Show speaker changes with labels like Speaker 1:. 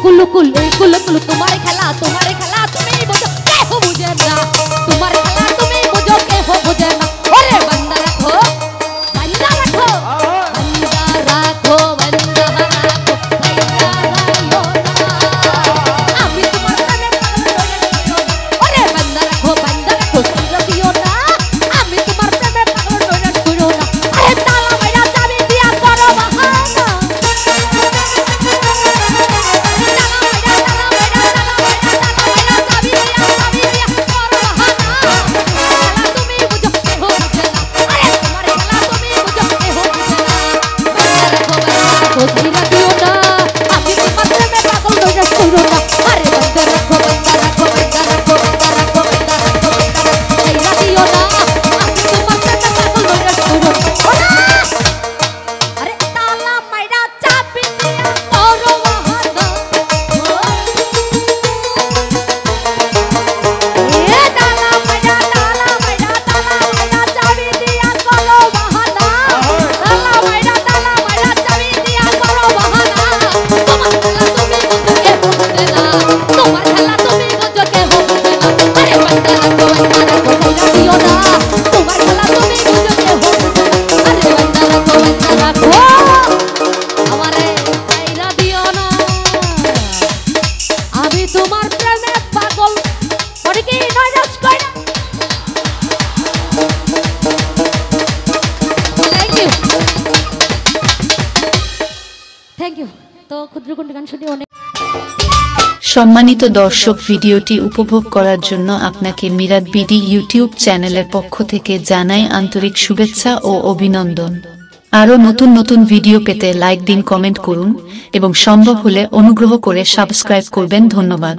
Speaker 1: কুলু কুলু তোমার খেলা তুমি বুঝো কেহ বুঝে না তোমার খেলা তুমি বুঝো কেহ বুঝে না ওরে বান্দা রাখো বান্দা রাখো বান্দা রাখো বান্দা রাখো বান্দা রাখো আমি তোমার প্রেমে ওরে বান্দা রাখো সুযোগ দিও না আমি তোমার প্রেমে পাগল হয়ে শুরু না আরে তালা মেরা চাবি দিয়া করো বাহানা
Speaker 2: সম্মানিত দর্শক, ভিডিওটি উপভোগ করার জন্য আপনাকে মিরাত বিডি ইউটিউব চ্যানেলের পক্ষ থেকে জানাই আন্তরিক শুভেচ্ছা ও অভিনন্দন। আরও নতুন নতুন ভিডিও পেতে লাইক দিন, কমেন্ট করুন এবং সম্ভব হলে অনুগ্রহ করে সাবস্ক্রাইব করবেন। ধন্যবাদ।